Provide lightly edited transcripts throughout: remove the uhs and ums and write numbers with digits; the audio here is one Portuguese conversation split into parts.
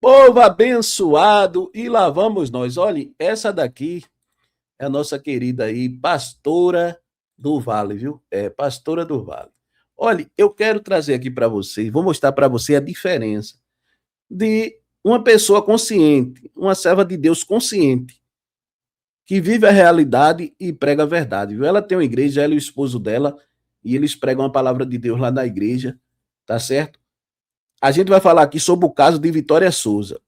Povo abençoado, e lá vamos nós. Olha, essa daqui é a nossa querida aí, pastora do Vale, viu? É, pastora do Vale. Olha, eu quero trazer aqui para você, vou mostrar para você a diferença de uma pessoa consciente, uma serva de Deus consciente, que vive a realidade e prega a verdade, viu? Ela tem uma igreja, ela e o esposo dela, e eles pregam a palavra de Deus lá na igreja, tá certo? A gente vai falar aqui sobre o caso de Vitória Souza.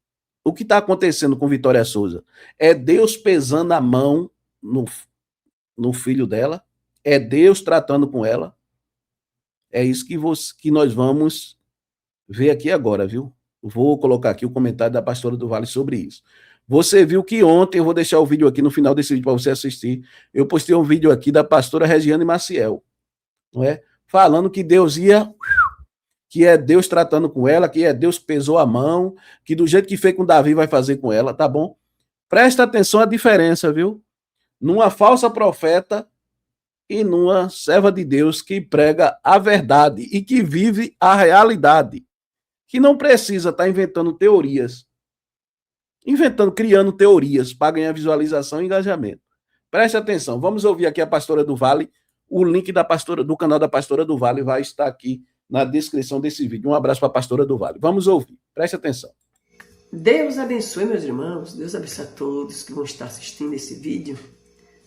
O que está acontecendo com Vitória Souza? É Deus pesando a mão no, no filho dela? É Deus tratando com ela? É isso que nós vamos ver aqui agora, viu? Vou colocar aqui o comentário da pastora do Vale sobre isso. Você viu que ontem, eu vou deixar o vídeo aqui no final desse vídeo para você assistir, eu postei um vídeo aqui da pastora Regiane Maciel, não é? Falando que Deus ia, que é Deus tratando com ela, que é Deus pesou a mão, que do jeito que fez com Davi vai fazer com ela, tá bom? Presta atenção à diferença, viu? Numa falsa profeta e numa serva de Deus que prega a verdade e que vive a realidade, que não precisa estar inventando teorias, criando teorias para ganhar visualização e engajamento. Preste atenção, vamos ouvir aqui a pastora do Vale. O link do canal da pastora do Vale vai estar aqui na descrição desse vídeo. Um abraço para a pastora do Vale. Vamos ouvir, preste atenção. Deus abençoe, meus irmãos. Deus abençoe a todos que vão estar assistindo esse vídeo.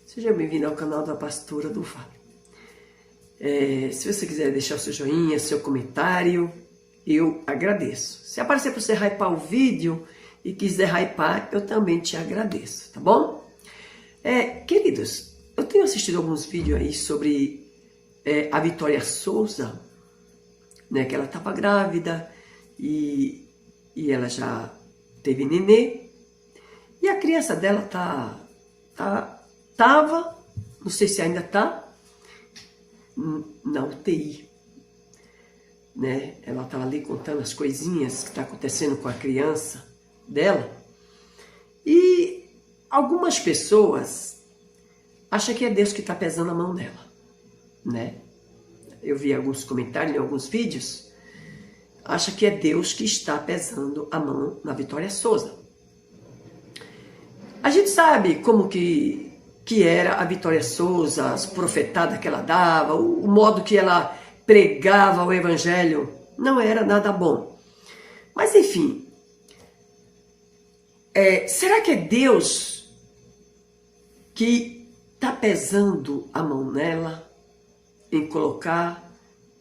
Seja bem-vindo ao canal da pastora do Vale. Se você quiser deixar o seu joinha, seu comentário, eu agradeço. Se aparecer para você hypar o vídeo e quiser hypar, eu também te agradeço, tá bom? Queridos, eu tenho assistido alguns vídeos aí sobre a Vitória Souza, né, que ela estava grávida e ela já teve nenê. E a criança dela tava, não sei se ainda tá, na UTI. Né? Ela estava ali contando as coisinhas que está acontecendo com a criança dela. E algumas pessoas acham que é Deus que está pesando a mão dela. Né? Eu vi alguns comentários em alguns vídeos. Acha que é Deus que está pesando a mão na Vitória Souza. A gente sabe como que era a Vitória Souza, as profetadas que ela dava, o modo que ela pregava o evangelho, não era nada bom. Mas enfim, será que é Deus que está pesando a mão nela em colocar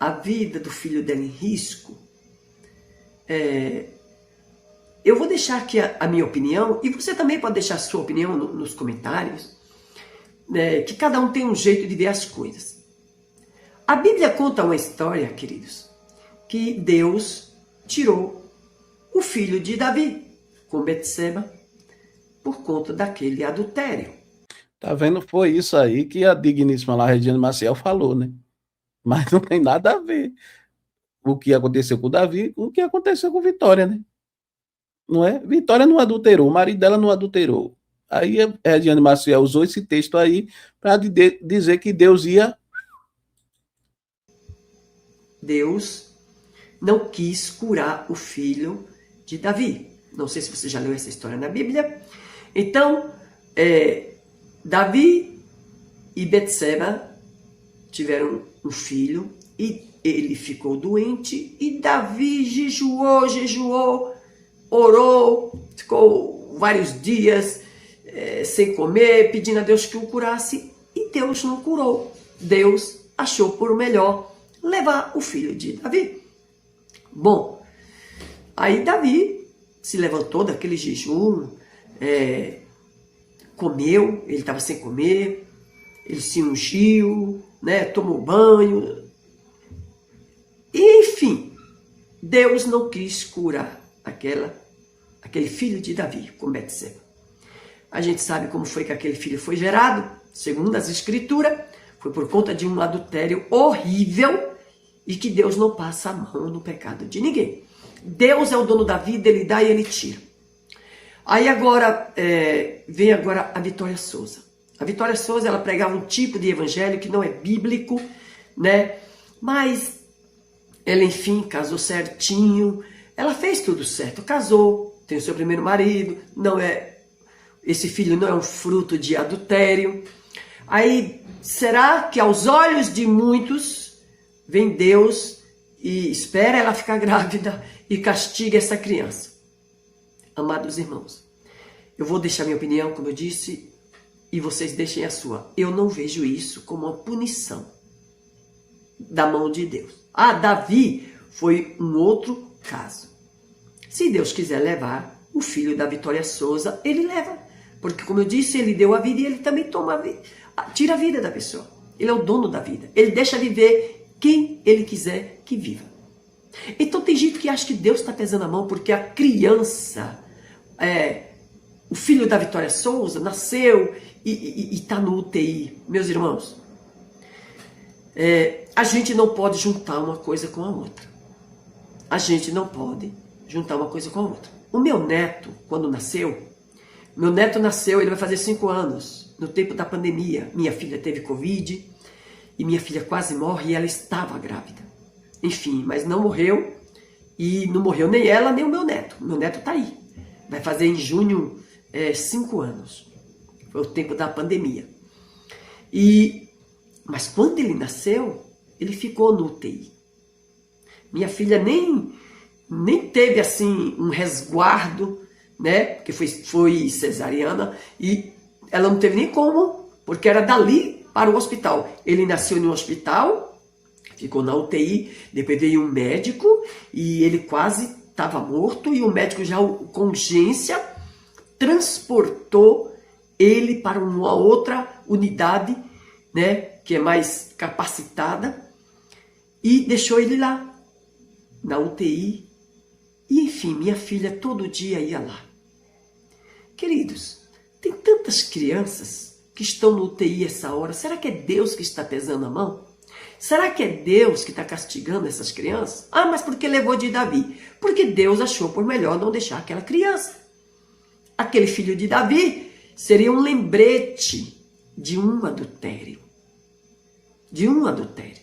a vida do filho dela em risco? Eu vou deixar aqui a minha opinião, e você também pode deixar a sua opinião nos comentários, que cada um tem um jeito de ver as coisas. A Bíblia conta uma história, queridos, que Deus tirou o filho de Davi com Betseba por conta daquele adultério. Tá vendo? Foi isso aí que a digníssima lá, Regiane Maciel, falou, né? Mas não tem nada a ver o que aconteceu com Davi com o que aconteceu com Vitória, né? Não é? Vitória não adulterou, o marido dela não adulterou. Aí a Regiane Maciel usou esse texto aí para dizer que Deus não quis curar o filho de Davi. Não sei se você já leu essa história na Bíblia. Então, Davi e Betseba tiveram um filho e ele ficou doente e Davi jejuou, orou, ficou vários dias sem comer, pedindo a Deus que o curasse, e Deus não curou. Deus achou por melhor levar o filho de Davi. Bom, aí Davi se levantou daquele jejum, comeu, ele estava sem comer, ele se ungiu, né, tomou banho, e, enfim, Deus não quis curar aquele filho de Davi com Betseba. A gente sabe como foi que aquele filho foi gerado, segundo as escrituras, foi por conta de um adultério horrível e que Deus não passa a mão no pecado de ninguém. Deus é o dono da vida, ele dá e ele tira. Aí agora, vem agora a Vitória Souza. A Vitória Souza, ela pregava um tipo de evangelho que não é bíblico, né? Mas ela, enfim, casou certinho, ela fez tudo certo, casou, tem o seu primeiro marido, esse filho não é um fruto de adultério. Aí, será que aos olhos de muitos, vem Deus e espera ela ficar grávida e castiga essa criança? Amados irmãos, eu vou deixar minha opinião, como eu disse, e vocês deixem a sua. Eu não vejo isso como uma punição da mão de Deus. Davi foi um outro caso. Se Deus quiser levar o filho da Vitória Souza, ele leva. Porque, como eu disse, ele deu a vida e ele também tira a vida da pessoa. Ele é o dono da vida. Ele deixa viver quem ele quiser que viva. Então tem gente que acha que Deus está pesando a mão porque a criança, o filho da Vitória Souza, nasceu e está no UTI. Meus irmãos, a gente não pode juntar uma coisa com a outra. A gente não pode juntar uma coisa com a outra. O meu neto, quando nasceu, ele vai fazer 5 anos, no tempo da pandemia. Minha filha teve Covid e minha filha quase morre e ela estava grávida. Enfim, mas não morreu, e não morreu nem ela, nem o meu neto. Meu neto está aí. Vai fazer em junho 5 anos. Foi o tempo da pandemia. Mas quando ele nasceu, ele ficou no UTI. Minha filha nem teve assim um resguardo, né? Porque foi cesariana e ela não teve nem como, porque era dali para o hospital. Ele nasceu em um hospital, ficou na UTI, depois veio um médico e ele quase estava morto e o médico já com urgência transportou ele para uma outra unidade, né? Que é mais capacitada, e deixou ele lá na UTI. E enfim, minha filha todo dia ia lá. Queridos, tem tantas crianças que estão no UTI essa hora. Será que é Deus que está pesando a mão? Será que é Deus que está castigando essas crianças? Mas porque levou de Davi? Porque Deus achou por melhor não deixar aquela criança. Aquele filho de Davi seria um lembrete de um adultério. De um adultério.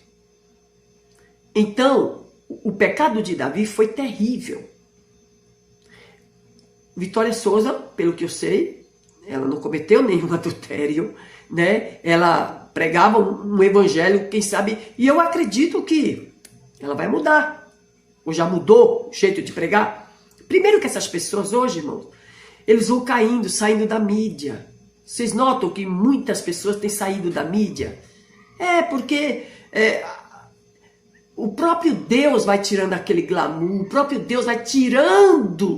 Então, o pecado de Davi foi terrível. Vitória Souza, pelo que eu sei, ela não cometeu nenhum adultério, né? Ela pregava um evangelho, quem sabe, e eu acredito que ela vai mudar. Ou já mudou o jeito de pregar. Primeiro que essas pessoas hoje, irmãos, eles vão saindo da mídia. Vocês notam que muitas pessoas têm saído da mídia? Porque o próprio Deus vai tirando aquele glamour, o próprio Deus vai tirando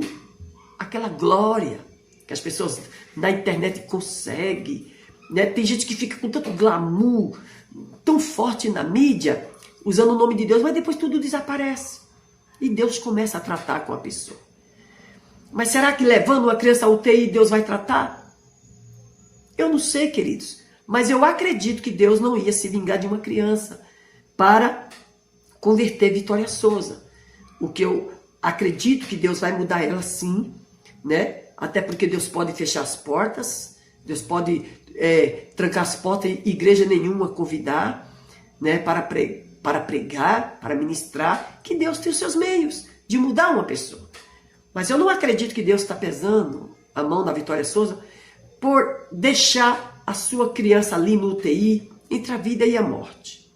aquela glória que as pessoas na internet conseguem, né? Tem gente que fica com tanto glamour, tão forte na mídia, usando o nome de Deus, mas depois tudo desaparece. E Deus começa a tratar com a pessoa. Mas será que levando uma criança à UTI Deus vai tratar? Eu não sei, queridos. Mas eu acredito que Deus não ia se vingar de uma criança para converter Vitória Souza. O que eu acredito que Deus vai mudar ela sim, né? Até porque Deus pode fechar as portas, Deus pode trancar as portas e igreja nenhuma convidar, né? Para pregar, para ministrar, que Deus tem os seus meios de mudar uma pessoa. Mas eu não acredito que Deus está pesando a mão da Vitória Souza por deixar a sua criança ali no UTI entre a vida e a morte.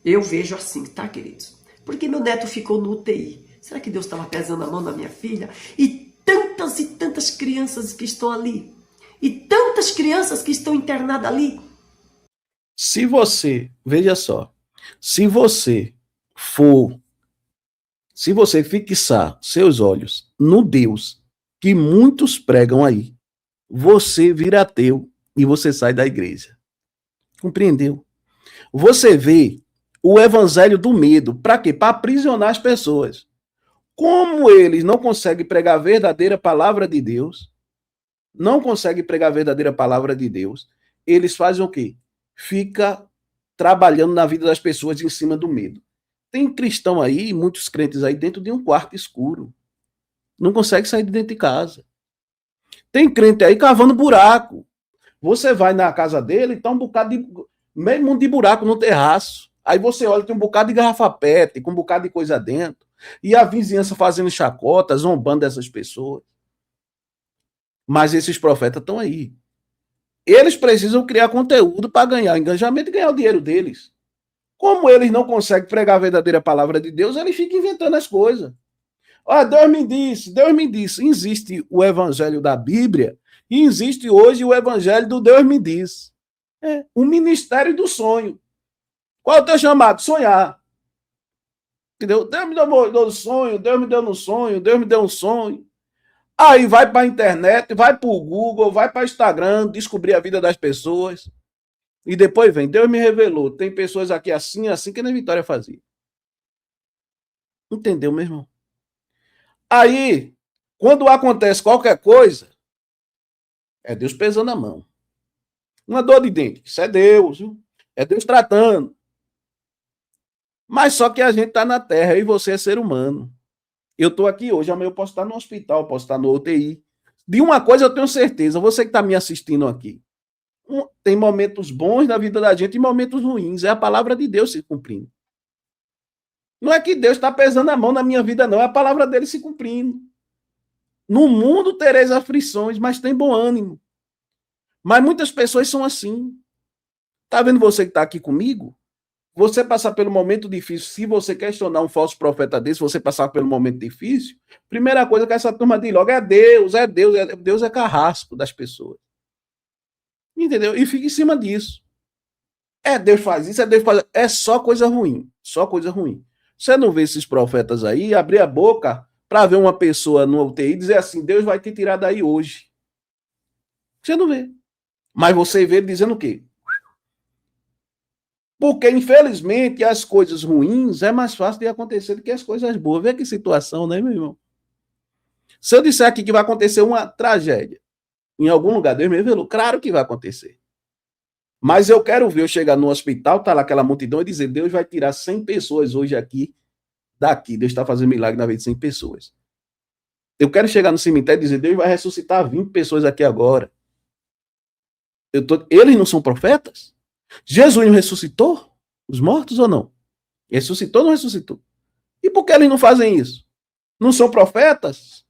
Eu vejo assim, tá, queridos? Porque meu neto ficou no UTI. Será que Deus estava pesando a mão da minha filha? E tantas crianças que estão ali. E tantas crianças que estão internadas ali. Se você, veja só, se você fixar seus olhos no Deus que muitos pregam aí, você vira ateu e você sai da igreja. Compreendeu? Você vê o evangelho do medo. Para quê? Para aprisionar as pessoas. Como eles não conseguem pregar a verdadeira palavra de Deus, eles fazem o quê? Fica trabalhando na vida das pessoas em cima do medo. Tem cristão aí, muitos crentes aí dentro de um quarto escuro. Não consegue sair de dentro de casa. Tem crente aí cavando buraco. Você vai na casa dele e tá meio mundo de buraco no terraço. Aí você olha, tem um bocado de garrafa PET, com um bocado de coisa dentro. E a vizinhança fazendo chacota, zombando dessas pessoas. Mas esses profetas estão aí. Eles precisam criar conteúdo para ganhar engajamento e ganhar o dinheiro deles. Como eles não conseguem pregar a verdadeira palavra de Deus, eles ficam inventando as coisas. Ah, Deus me disse, Deus me disse. Existe o evangelho da Bíblia e existe hoje o evangelho do Deus me disse. É o ministério do sonho. Qual é o teu chamado? Sonhar. Entendeu? Deus me deu um sonho, Deus me deu um sonho, Deus me deu um sonho. Aí vai para a internet, vai para o Google, vai para o Instagram, descobrir a vida das pessoas. E depois vem, Deus me revelou. Tem pessoas aqui assim, assim que nem Vitória fazia. Entendeu, meu irmão? Aí, quando acontece qualquer coisa, é Deus pesando a mão. Uma dor de dente, isso é Deus, viu? É Deus tratando. Mas só que a gente está na Terra e você é ser humano. Eu estou aqui hoje, amanhã eu posso estar no hospital, posso estar no UTI. De uma coisa eu tenho certeza, você que está me assistindo aqui, tem momentos bons na vida da gente e momentos ruins. É a palavra de Deus se cumprindo. Não é que Deus está pesando a mão na minha vida, não. É a palavra dele se cumprindo. No mundo tereis aflições, mas tem bom ânimo. Mas muitas pessoas são assim. Tá vendo você que está aqui comigo? Você passar pelo momento difícil, se você questionar um falso profeta desse, você passar pelo momento difícil, primeira coisa que essa turma diz logo é Deus, é Deus, Deus é carrasco das pessoas. Entendeu? E fica em cima disso. É Deus faz isso, é Deus faz. É só coisa ruim. Só coisa ruim. Você não vê esses profetas aí abrir a boca para ver uma pessoa no UTI e dizer assim: Deus vai te tirar daí hoje. Você não vê. Mas você vê ele dizendo o quê? Porque, infelizmente, as coisas ruins é mais fácil de acontecer do que as coisas boas. Vê que situação, né, meu irmão? Se eu disser aqui que vai acontecer uma tragédia em algum lugar, Deus me revelou, claro que vai acontecer. Mas eu quero ver eu chegar no hospital, tá lá aquela multidão e dizer, Deus vai tirar 100 pessoas hoje aqui, daqui. Deus está fazendo milagre na vida de 100 pessoas. Eu quero chegar no cemitério e dizer, Deus vai ressuscitar 20 pessoas aqui agora. Eles não são profetas? Jesus não ressuscitou os mortos ou não? Ressuscitou ou não ressuscitou? E por que eles não fazem isso? Não são profetas?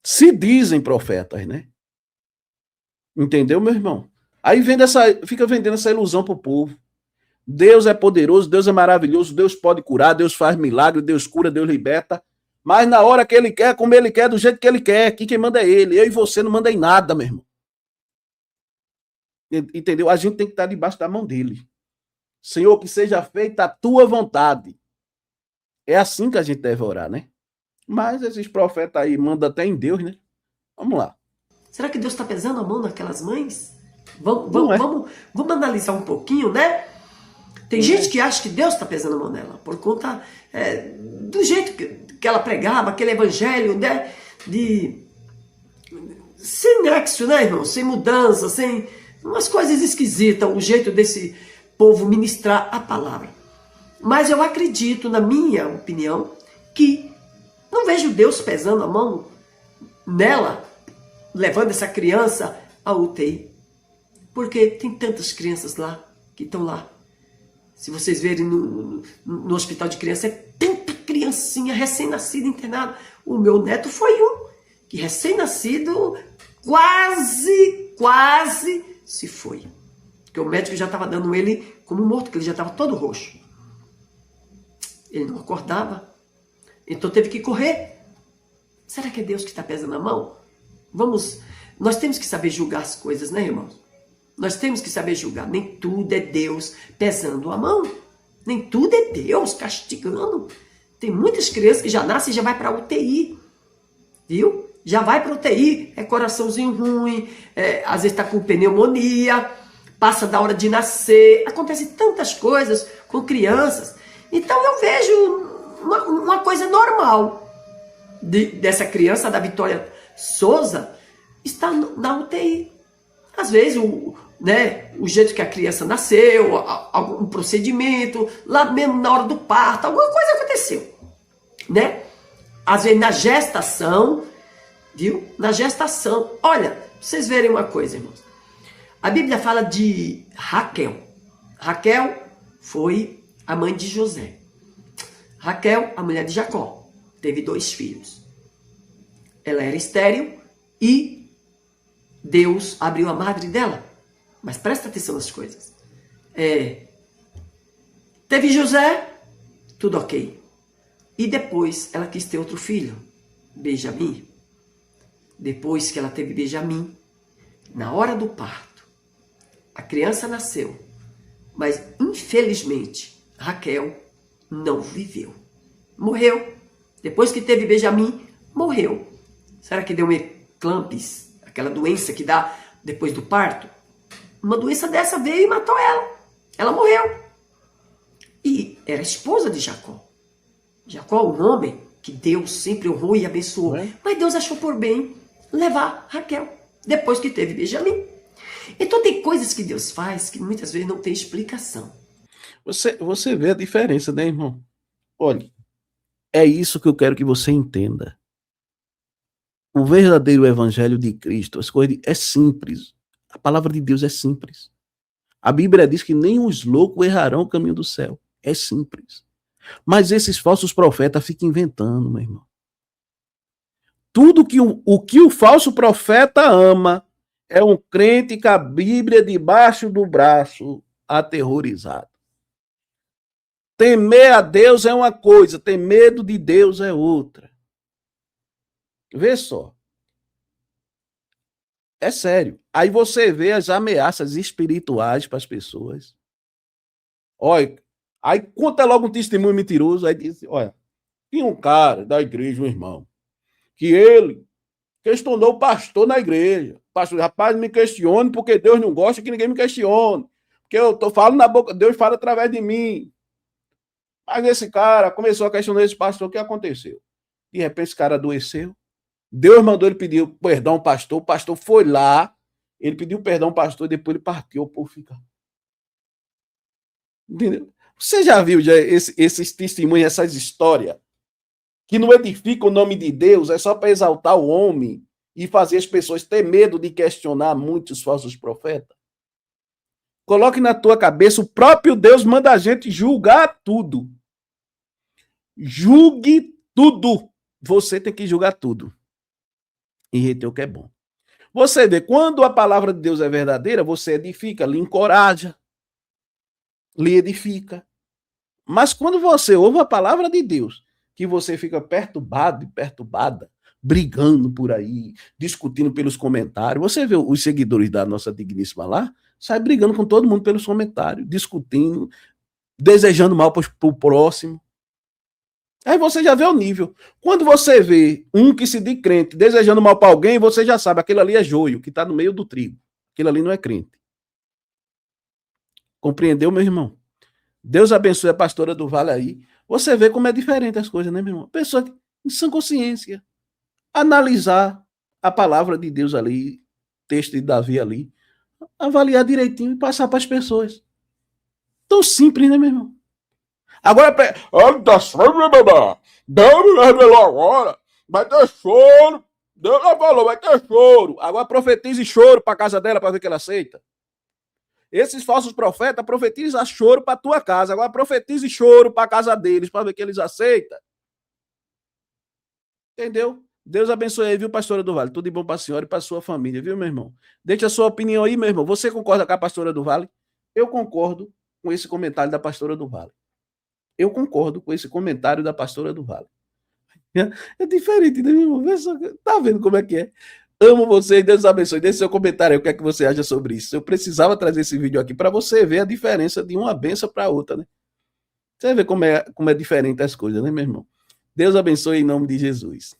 Se dizem profetas, né? Entendeu, meu irmão? Aí fica vendendo essa ilusão pro povo. Deus é poderoso, Deus é maravilhoso, Deus pode curar, Deus faz milagre, Deus cura, Deus liberta. Mas na hora que ele quer, como ele quer, do jeito que ele quer, aqui quem manda é ele. Eu e você não manda em nada, meu irmão. Entendeu? A gente tem que estar debaixo da mão dele. Senhor, que seja feita a tua vontade. É assim que a gente deve orar, né? Mas esses profetas aí mandam até em Deus, né? Vamos lá. Será que Deus está pesando a mão naquelas mães? Vamos analisar um pouquinho, né? Tem gente que acha que Deus está pesando a mão nela por conta do jeito que ela pregava, aquele evangelho, né? Sem nexo, né, irmão? Sem mudança, sem umas coisas esquisitas, o jeito desse povo ministrar a palavra. Mas eu acredito, na minha opinião, que não vejo Deus pesando a mão nela, levando essa criança à UTI. Porque tem tantas crianças lá, que estão lá. Se vocês verem no hospital de criança, é tanta criancinha recém-nascida internada. O meu neto foi um, que recém-nascido quase se foi. Porque o médico já estava dando ele como morto, porque ele já estava todo roxo. Ele não acordava. Então teve que correr. Será que é Deus que está pesando a mão? Nós temos que saber julgar as coisas, né, irmãos? Nós temos que saber julgar. Nem tudo é Deus pesando a mão. Nem tudo é Deus castigando. Tem muitas crianças que já nascem e já vai para a UTI. Viu? Já vai para a UTI. É coraçãozinho ruim. Às vezes está com pneumonia. Passa da hora de nascer. Acontece tantas coisas com crianças. Então eu vejo uma coisa normal. Dessa criança, da Vitória Souza, está na UTI. Às vezes o jeito que a criança nasceu, algum procedimento, lá mesmo na hora do parto, alguma coisa aconteceu, né? Às vezes na gestação, viu? Na gestação. Olha, pra vocês verem uma coisa, irmãos. A Bíblia fala de Raquel. Raquel foi a mãe de José. Raquel, a mulher de Jacó, teve 2 filhos. Ela era estéril e Deus abriu a madre dela. Mas presta atenção nas coisas. Teve José, tudo ok. E depois ela quis ter outro filho, Benjamim. Depois que ela teve Benjamim, na hora do parto, a criança nasceu. Mas, infelizmente, Raquel não viveu. Morreu. Depois que teve Benjamim, morreu. Será que deu um eclampsia, aquela doença que dá depois do parto? Uma doença dessa veio e matou ela. Ela morreu. E era esposa de Jacó. Jacó, um homem que Deus sempre honrou e abençoou. Mas Deus achou por bem levar Raquel, depois que teve Benjamim. Então tem coisas que Deus faz que muitas vezes não tem explicação. Você vê a diferença, né, irmão? Olha, é isso que eu quero que você entenda. O verdadeiro evangelho de Cristo, as coisas é simples. A palavra de Deus é simples. A Bíblia diz que nem os loucos errarão o caminho do céu. É simples. Mas esses falsos profetas ficam inventando, meu irmão. Tudo que o que o falso profeta ama é um crente com a Bíblia debaixo do braço, aterrorizado. Temer a Deus é uma coisa, ter medo de Deus é outra. Vê só. É sério. Aí você vê as ameaças espirituais para as pessoas. Olha, aí conta logo um testemunho mentiroso, aí diz, olha, tinha um cara da igreja, um irmão, que ele questionou o pastor na igreja. Pastor, rapaz, não me questione, porque Deus não gosta que ninguém me questione. Porque eu tô falando na boca, Deus fala através de mim. Mas esse cara começou a questionar esse pastor, o que aconteceu? De repente esse cara adoeceu. Deus mandou ele pedir perdão ao pastor, o pastor foi lá, ele pediu perdão ao pastor, depois ele partiu, o povo fica. Entendeu? Você já viu esses testemunhos, essas histórias, que não edificam o nome de Deus, é só para exaltar o homem e fazer as pessoas ter medo de questionar muitos falsos profetas? Coloque na tua cabeça, o próprio Deus manda a gente julgar tudo. Julgue tudo. Você tem que julgar tudo. E reter o que é bom. Você vê, quando a palavra de Deus é verdadeira, você edifica, lhe encoraja, lhe edifica. Mas quando você ouve a palavra de Deus, que você fica perturbado e perturbada, brigando por aí, discutindo pelos comentários, você vê os seguidores da nossa digníssima lá, sai brigando com todo mundo pelos comentários, discutindo, desejando mal para o próximo. Aí você já vê o nível. Quando você vê um que se diz crente desejando mal para alguém, você já sabe, aquele ali é joio, que está no meio do trigo. Aquele ali não é crente. Compreendeu, meu irmão? Deus abençoe a pastora do Vale aí. Você vê como é diferente as coisas, né, meu irmão? Pessoa que, em sã consciência, analisar a palavra de Deus ali, texto de Davi ali, avaliar direitinho e passar para as pessoas. Tão simples, né, meu irmão? Agora, tá choro, babá. Deus revelou agora. Vai ter choro. Deus já falou, vai ter choro. Agora profetize choro para casa dela para ver que ela aceita. Esses falsos profetas profetizam choro para tua casa. Agora profetize choro para casa deles para ver que eles aceitam. Entendeu? Deus abençoe aí, viu, pastora do Vale? Tudo de bom para a senhora e para a sua família, viu, meu irmão? Deixe a sua opinião aí, meu irmão. Você concorda com a pastora do Vale? Eu concordo com esse comentário da pastora do Vale. Eu concordo com esse comentário da pastora do Vale. É diferente, né, meu irmão? Tá vendo como é que é? Amo vocês, Deus abençoe. Deixe seu comentário aí, o que é que você acha sobre isso. Eu precisava trazer esse vídeo aqui para você ver a diferença de uma benção para outra, né? Você vê como é diferente as coisas, né, meu irmão? Deus abençoe em nome de Jesus.